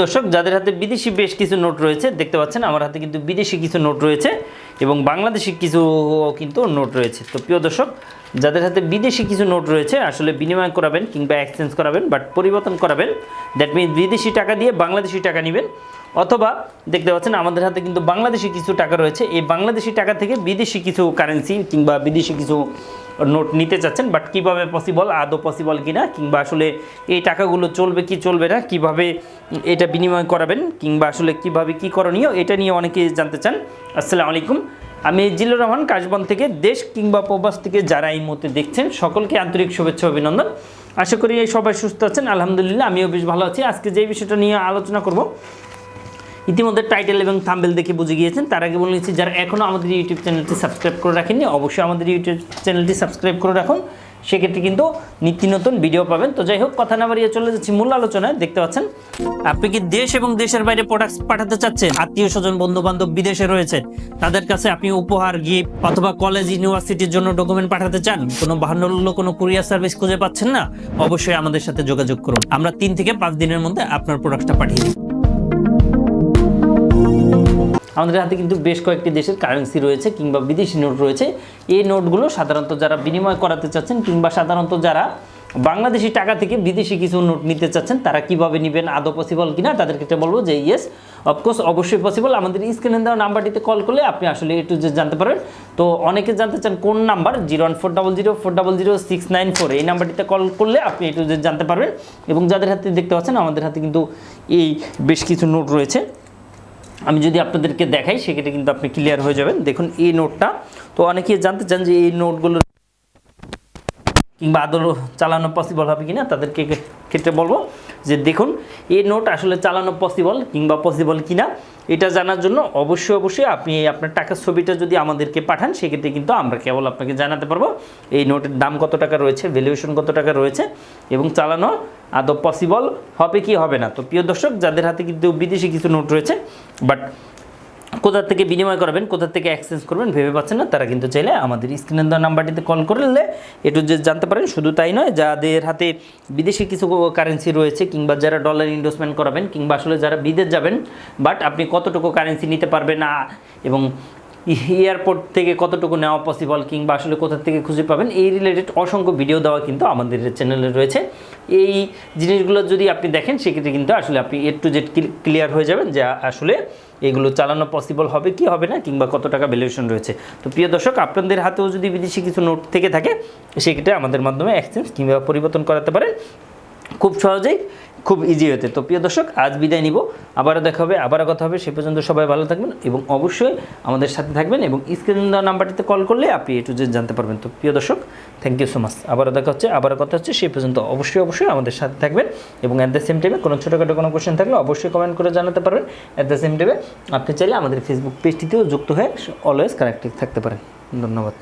দর্শক, যাদের হাতে বিদেশি বেশ কিছু নোট রয়েছে, দেখতে পাচ্ছেন আমার হাতে কিন্তু বিদেশি কিছু নোট রয়েছে এবং বাংলাদেশি কিছু কিন্তু নোট রয়েছে। তো প্রিয় দর্শক, যাদের হাতে বিদেশি কিছু নোট রয়েছে, আসলে বিনিময় করাবেন কিংবা এক্সচেঞ্জ করাবেন, বাট পরিবর্তন করাবেন, দ্যাট মিনস বিদেশি টাকা দিয়ে বাংলাদেশি টাকা নেবেন, অথবা দেখতে পাচ্ছেন আমাদের হাতে কিন্তু বাংলাদেশি কিছু টাকা রয়েছে, এই বাংলাদেশি টাকা থেকে বিদেশি কিছু কারেন্সি কিংবা বিদেশি কিছু নোট নিতে চাচ্ছেন, বাট কীভাবে পসিবল, আদৌ পসিবল কিনা, কিংবা আসলে এই টাকাগুলো চলবে কি চলবে না, কিভাবে এটা বিনিময় করাবেন, কিংবা আসলে কিভাবে কি করণীয়, এটা নিয়ে অনেকে জানতে চান। আসসালামু আলাইকুম, আমি জিল্লুর রহমান কাশবন থেকে। দেশ কিংবা প্রবাস থেকে যারা এই মুহূর্তে দেখছেন, সকলকে আন্তরিক শুভেচ্ছা অভিনন্দন। আশা করি সবাই সুস্থ আছেন, আলহামদুলিল্লাহ আমিও বেশ ভালো আছি। আজকে যে বিষয়টা নিয়ে আলোচনা করব, ইতিমধ্যে টাইটেল এবং থাম্বনেল দেখে বুঝে গিয়েছেন। তার আগে বলে নিচ্ছি, যারা এখনও আমাদের ইউটিউব চ্যানেলটি সাবস্ক্রাইব করে রাখেননি, অবশ্যই আমাদের ইউটিউব চ্যানেলটি সাবস্ক্রাইব করে রাখুন, সেক্ষেত্রে কিন্তু নিত্য নতুন ভিডিও পাবেন। তো যাই হোক, কথা না বাড়িয়ে চলে যাচ্ছি মূল আলোচনায়। দেখতে পাচ্ছেন, আপনি কি দেশ এবং দেশের বাইরে প্রোডাক্টস পাঠাতে চাচ্ছেন? আত্মীয় স্বজন বন্ধু বান্ধব বিদেশে রয়েছে, তাদের কাছে আপনি উপহার, গিফট অথবা কলেজ ইউনিভার্সিটির জন্য ডকুমেন্ট পাঠাতে চান, কোনো বাহান্ন কোনো কুরিয়ার সার্ভিস খুঁজে পাচ্ছেন না, অবশ্যই আমাদের সাথে যোগাযোগ করুন। আমরা 3 থেকে 5 দিনের মধ্যে আপনার প্রোডাক্টটা পাঠিয়ে দিই। আমাদের হাতে কিন্তু বেশ কয়েকটি দেশের কারেন্সি রয়েছে কিংবা বিদেশি নোট রয়েছে। এই নোটগুলো সাধারণত যারা বিনিময় করাতে চাচ্ছেন কিংবা সাধারণত যারা বাংলাদেশি টাকা থেকে বিদেশি কিছু নোট নিতে চাচ্ছেন, তারা কিভাবে নেবেন, আদৌ পসিবল কিনা, তাদের ক্ষেত্রে বলবো যে ইয়েস, অফকোর্স অবশ্যই পসিবল। আমাদের স্ক্রিনে দেওয়া নাম্বারটিতে কল করলে আপনি আসলে একটু যে জানতে পারবেন। তো অনেকে জানতে চান কোন নাম্বার, 01400400694, এই নাম্বারটিতে কল করলে আপনি একটু যে জানতে পারবেন। এবং যাদের হাতে দেখতে পাচ্ছেন আমাদের হাতে কিন্তু এই বেশ কিছু নোট রয়েছে, আমি যদি আপনাদেরকে দেখাই সেক্ষেত্রে কিন্তু আপনি ক্লিয়ার হয়ে যাবেন। দেখুন এই নোটটা, তো অনেকেই জানতে চান যে এই নোটগুলো কিংবা আদৌ চালানো পসিবল হবে কিনা, তাদেরকে ক্ষেত্রে বলবো যে দেখুন এই নোট আসলে চালানো পসিবল কিংবা পসিবল কিনা, এটা জানার জন্য অবশ্যই আপনি আপনার টাকার ছবিটা যদি আমাদেরকে পাঠান, সেক্ষেত্রে কিন্তু আমরা কেবল আপনাকে জানাতে পারবো এই নোটের দাম কত টাকা রয়েছে, ভ্যালুয়েশন কত টাকা রয়েছে এবং চালানো আদৌ পসিবল হবে কি হবে না। তো প্রিয় দর্শক, যাদের হাতে কিন্তু বিদেশি কিছু নোট রয়েছে, বাট কোথা থেকে বিনিময় করবেন, কোথা থেকে এক্সচেঞ্জ করবেন ভেবে পাচ্ছেন না, তারা কিন্তু চাইলে আমাদের স্ক্রিনে দেওয়া নাম্বারটিতে কল করলে একটু যে জানতে পারেন। শুধু তাই নয়, যাদের হাতে বিদেশি কিছু কারেন্সি রয়েছে কিংবা যারা ডলার ইনভেস্টমেন্ট করাবেন কিংবা আসলে যারা বিদেশ যাবেন, বাট আপনি কতটুকু কারেন্সি নিতে পারবেন না এবং এয়ারপোর্ট থেকে কতটুকু নেওয়া পসিবল কিংবা আসলে কোথা থেকে খুঁজে পাবেন, এই রিলেটেড অসংখ্য ভিডিও দেওয়া কিন্তু আমাদের চ্যানেলে রয়েছে। এই জিনিসগুলো যদি আপনি দেখেন, সেক্ষেত্রে কিন্তু আসলে আপনি A to Z ক্লিয়ার হয়ে যাবেন যে আসলে এগুলো চালানো পসিবল হবে কি হবে না কিংবা কত টাকা ভ্যালুয়েশন রয়েছে। তো প্রিয় দর্শক, আপনাদের হাতেও যদি বিদেশি কিছু নোট থেকে থাকে, সেক্ষেত্রে আমাদের মাধ্যমে এক্সচেঞ্জ কিংবা পরিবর্তন করাতে পারেন খুব সহজেই, খুব ইজি হতে। তো প্রিয় দর্শক, আজ বিদায় নিব, আবারও দেখা হবে, আবারও কথা হবে। সে পর্যন্ত সবাই ভালো থাকবেন এবং অবশ্যই আমাদের সাথে থাকবেন এবং স্ক্রিনে দেওয়া নাম্বারটিতে কল করলে আপনি A to Z জানতে পারবেন। তো প্রিয় দর্শক, থ্যাংক ইউ সো মাচ। আবারও দেখা হচ্ছে, আবারও কথা হচ্ছে। সে পর্যন্ত অবশ্যই আমাদের সাথে থাকবেন এবং অ্যাট দ্য সেম টাইমে কোনো ছোটোখাটো কোনো কোয়েশ্চেন থাকলে অবশ্যই কমেন্ট করে জানাতে পারবেন। অ্যাট দ্য সেম টাইমে আপনি চাইলে আমাদের ফেসবুক পেজটিতেও যুক্ত হয়ে অলওয়েজ কানেক্টেড থাকতে পারেন। ধন্যবাদ।